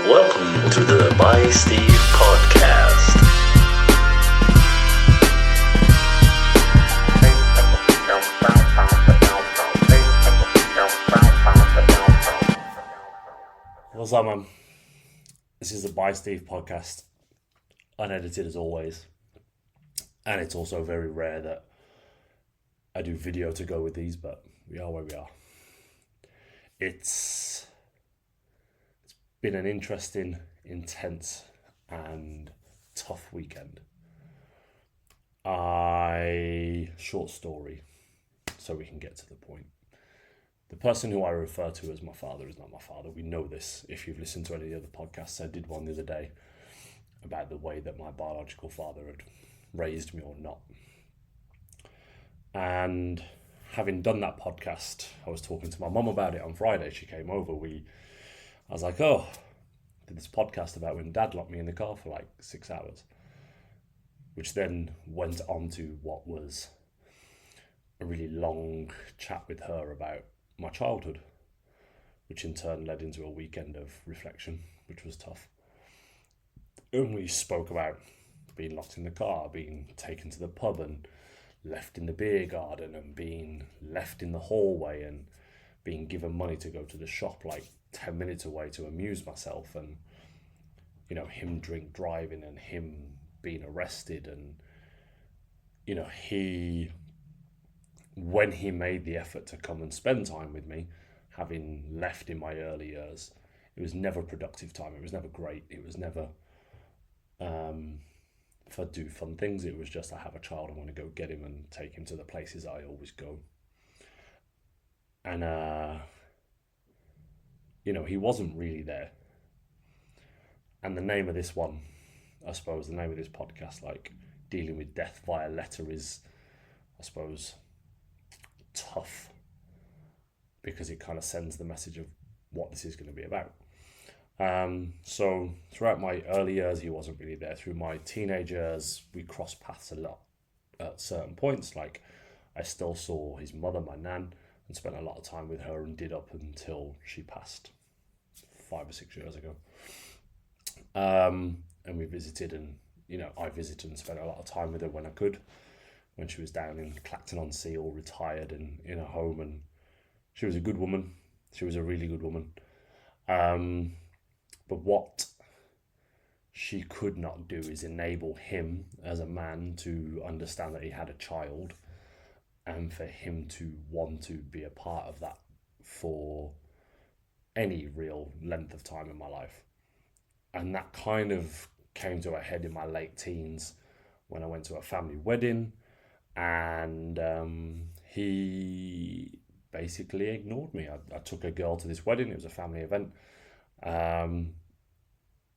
Welcome to the By Steve podcast. What's up, man? This is the By Steve podcast, unedited as always. And it's also very rare that I do video to go with these, but we are where we are. It's been an interesting, intense, and tough weekend. Short story, so we can get to the point. The person who I refer to as my father is not my father. We know this if you've listened to any of the podcasts. I did one the other day about the way that my biological father had raised me or not. And having done that podcast, I was talking to my mum about it on Friday. She came over. I was like, I did this podcast about when Dad locked me in the car for like 6 hours, which then went on to what was a really long chat with her about my childhood, which in turn led into a weekend of reflection, which was tough. And we spoke about being locked in the car, being taken to the pub and left in the beer garden, and being left in the hallway, and being given money to go to the shop like 10 minutes away to amuse myself, and him drink driving and him being arrested. And when he made the effort to come and spend time with me, having left in my early years, it was never productive time. It was never great. It was never for do fun things. It was just, I have a child, I want to go get him and take him to the places I always go. And he wasn't really there. And the name of this one, I suppose, the name of this podcast, like dealing with death via letter, is, I suppose, tough, because it kind of sends the message of what this is going to be about. So throughout my early years, he wasn't really there. Through my teenage years, we crossed paths a lot at certain points. Like, I still saw his mother, my nan, and spent a lot of time with her, and did up until she passed 5 or 6 years ago. And we visited, and I visited and spent a lot of time with her when I could, when she was down in Clacton-on-Sea, all retired and in a home. And she was a good woman. She was a really good woman. But what she could not do is enable him as a man to understand that he had a child, and for him to want to be a part of that for any real length of time in my life. And that kind of came to a head in my late teens when I went to a family wedding, and he basically ignored me. I took a girl to this wedding. It was a family event. And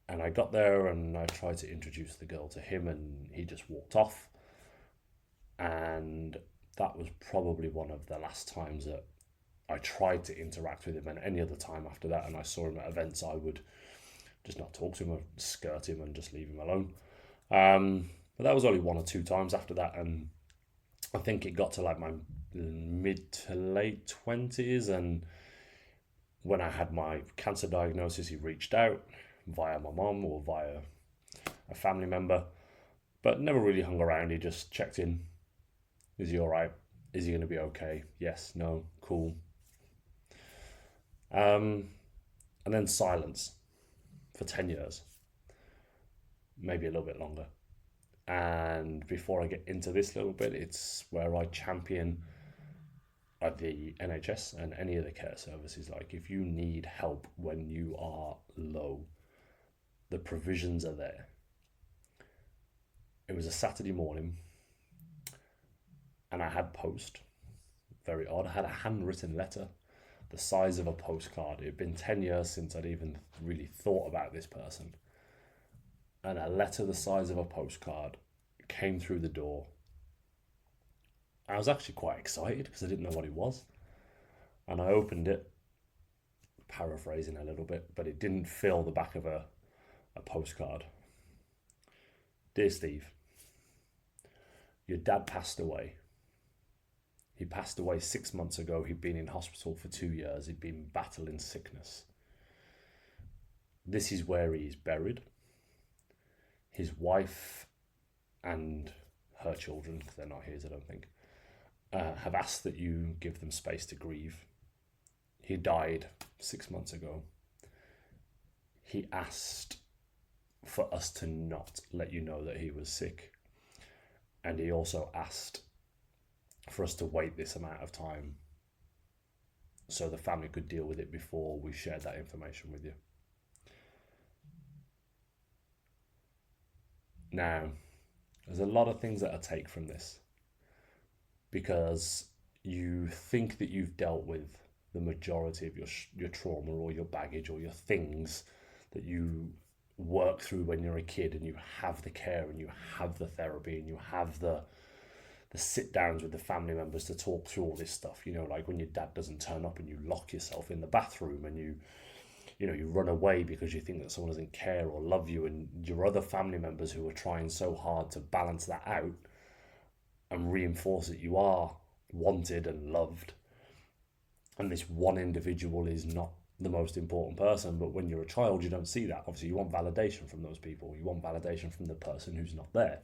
I got there and I tried to introduce the girl to him, and he just walked off. And that was probably one of the last times that I tried to interact with him. And any other time after that, and I saw him at events, I would just not talk to him, or skirt him and just leave him alone. But that was only 1 or 2 times after that. And I think it got to like my mid to late 20s. And when I had my cancer diagnosis, he reached out via my mom or via a family member, but never really hung around. He just checked in. Is he all right? Is he going to be okay? Yes, no, cool. And then silence for 10 years, maybe a little bit longer. And before I get into this little bit, it's where I champion the NHS and any of the care services. Like, if you need help when you are low, the provisions are there. It was a Saturday morning, and I had post. Very odd. I had a handwritten letter the size of a postcard. It had been 10 years since I'd even really thought about this person. And a letter the size of a postcard came through the door. I was actually quite excited because I didn't know what it was. And I opened it, paraphrasing a little bit, but it didn't fill the back of a postcard. Dear Steve, your dad passed away. He passed away 6 months ago. He'd been in hospital for 2 years. He'd been battling sickness. this is where he is buried. His wife and her children, because they're not his, I don't think, have asked that you give them space to grieve. He died 6 months ago. He asked for us to not let you know that he was sick. And he also asked for us to wait this amount of time so the family could deal with it before we shared that information with you. Now, there's a lot of things that I take from this, because you think that you've dealt with the majority of your trauma or your baggage or your things that you work through when you're a kid, and you have the care and you have the therapy and you have the sit downs with the family members to talk through all this stuff. You know, like when your dad doesn't turn up and you lock yourself in the bathroom and you run away because you think that someone doesn't care or love you, and your other family members who are trying so hard to balance that out and reinforce that you are wanted and loved, and this one individual is not the most important person. But when you're a child, you don't see that. Obviously, you want validation from those people. You want validation from the person who's not there.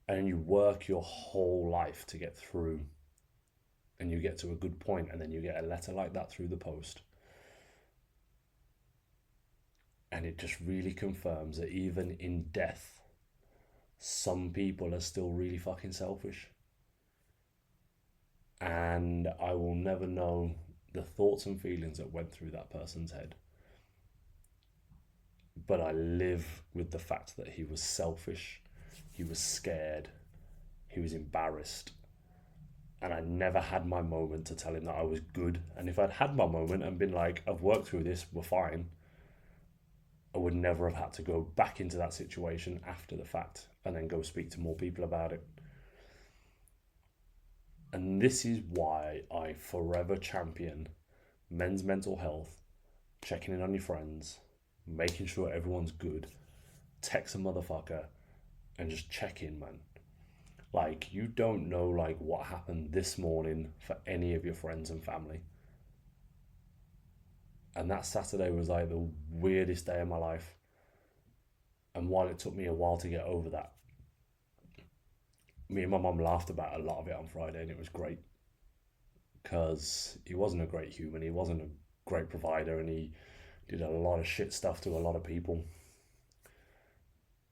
And you work your whole life to get through, and you get to a good point, and then you get a letter like that through the post. And it just really confirms that even in death, some people are still really fucking selfish. And I will never know the thoughts and feelings that went through that person's head. But I live with the fact that he was selfish, he was scared, he was embarrassed. And I never had my moment to tell him that I was good. And if I'd had my moment and been like, I've worked through this, we're fine, I would never have had to go back into that situation after the fact and then go speak to more people about it. And this is why I forever champion men's mental health, checking in on your friends, making sure everyone's good, text a motherfucker, and just check in, man. Like, you don't know like what happened this morning for any of your friends and family. And that Saturday was like the weirdest day of my life. And while it took me a while to get over that, me and my mum laughed about a lot of it on Friday, and it was great. Because he wasn't a great human, he wasn't a great provider, and he did a lot of shit stuff to a lot of people.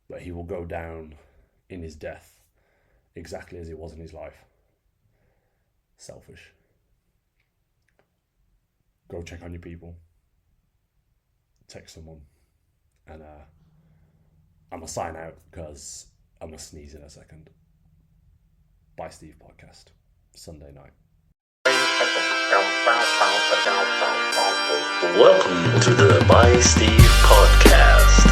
But he will go down in his death exactly as he was in his life. Selfish. Go check on your people. Text someone. And I'm going to sign out because I'm going to sneeze in a second. Bye Steve podcast. Sunday night. Welcome to the By Steve podcast.